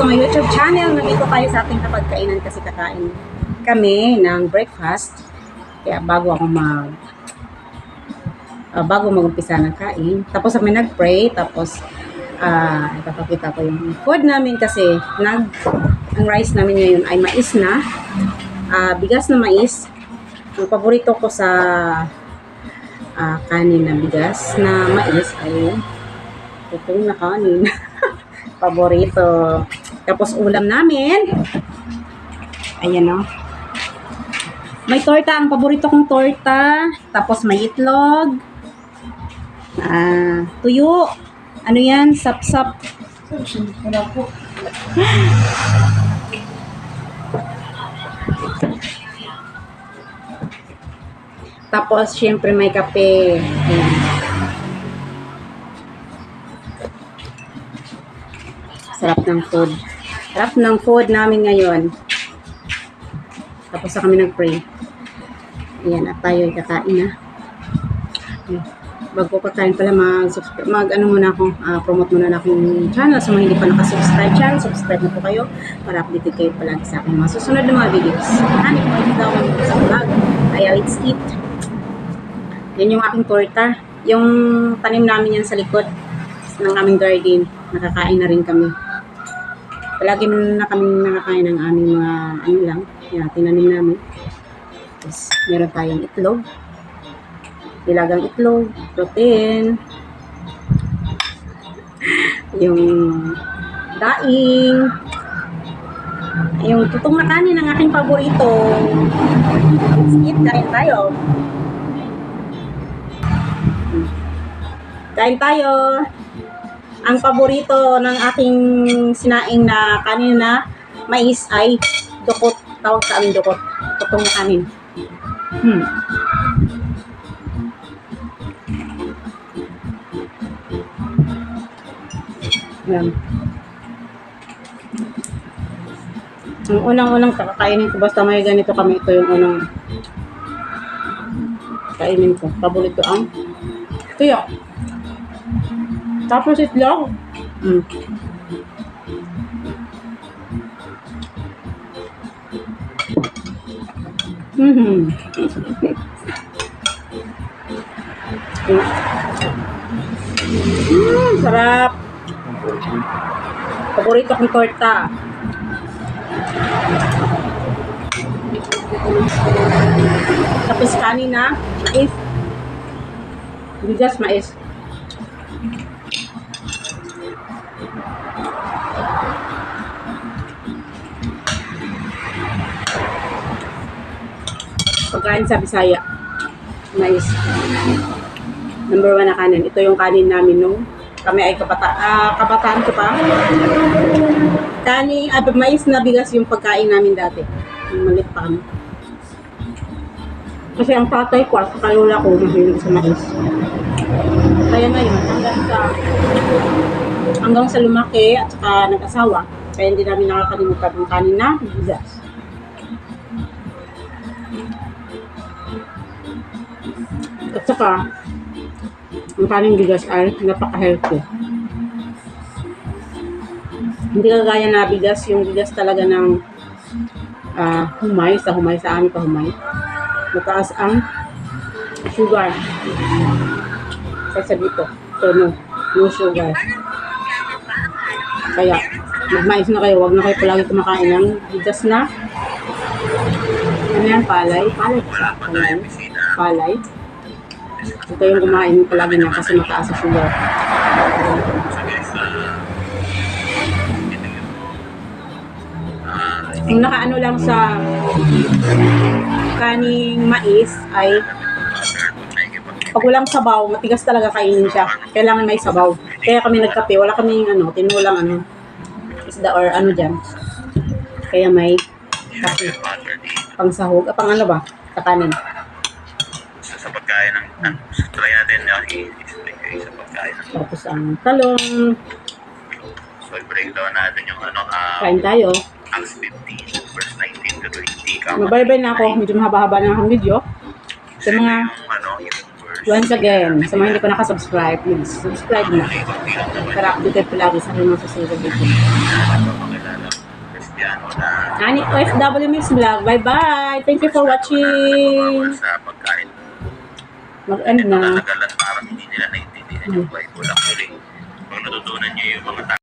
to my YouTube channel. Nandito tayo sa ating kapagkainan kasi kakain kami ng breakfast. Kaya bago mag-umpisa ng kain, tapos kami nag-pray, tapos ipapakita ko yung food namin kasi ang rice namin ngayon ay mais na, bigas na mais. Yung paborito ko sa kanin na bigas na mais ay itong na kanin. Paborito. Tapos ulam namin. Ayan o. May torta. Ang paborito kong torta. Tapos may itlog. Tuyo. Ano yan? Sap-sap. Tapos syempre may kape. Ayan. Sarap ng food. Sarap ng food namin ngayon. Tapos na kami nag-pray. Ayan, at tayo ay kakain na. Bago kakain pala, promote muna na akong channel. So, mga hindi pa nakasubscribe channel, subscribe na po kayo para updated kayo palagi sa aking mga susunod na mga videos. Hanip mo ito daw sa vlog. Kaya, let's eat. Yan yung aking torta. Yung tanim namin yan sa likod ng aming garden. Nakakain na rin kami. Palagi na kami nakakain ng aming mga tinanim namin. Tapos, meron tayong itlog. Nilagang itlog, protein. Yung daing. Yung tutong na kanin ng aking paborito. Let's eat, kain tayo. Kain tayo. Ang paborito ng aking sinaing na kanin na mais ay dukot. Tawag sa amin dukot. Tutong na kanin. Yan. Ang unang-unang kakainin ko, basta may ganito kami, ito yung unang kainin ko. Paborito ang tuyo. Tapos itlog. Sarap. Paborito kong torta. Tapos kanin na mais. Bigas mais. Pagkain sa Bisaya, mais. Number 1 na kanin. Ito yung kanin namin nung kami ay kabataan ko pa. Mais na bigas yung pagkain namin dati. Malit pa kami. Kasi ang tatay ko at kalula ko mahilig sa mais. Kaya ngayon, hanggang sa lumaki at saka nag-asawa, kaya hindi namin nakakalimutan ang kanin na bigas. At saka, ang kaning bigas ay napaka-healthy. Hindi kagaya na bigas, yung bigas talaga ng humay sa amin pa humay. Mataas ang sugar. Kaysa dito. So, no sugar. Kaya, magmais na kayo. Huwag na kayo palagi kumakain ng bigas na ano yan, palay. Ito yung kumain palagi na kasi mataas sa sugar. Ang nakaano lang sa kaning mais ay pag walang sabaw, matigas talaga kainin siya. Kailangan may sabaw. Kaya kami nagkape. Wala kami tinulang isda or dyan. Kaya may kape. Pang sahog. Pang kakanin. Sa pagkain ng try natin i-explain kayo sa pagkain ng Tapos ang talong. so i-breakdown natin yung Kain tayo. Acts 15 verse 19 to 20. Magbay-bye na ako. Medyo mahaba-haba na ang video. Sa mga once again, sa mga hindi pa nakasubscribe, please subscribe na. Para updated palagi sa aking mga susunod video. yan, wala. Ani OFW Mix Vlog. Bye-bye. Thank you for watching. Sa pagkain. Mag-ano Ito na. natagalan parang hindi nila naintindihan yung Bible. Actually, pag natutunan nyo yung mga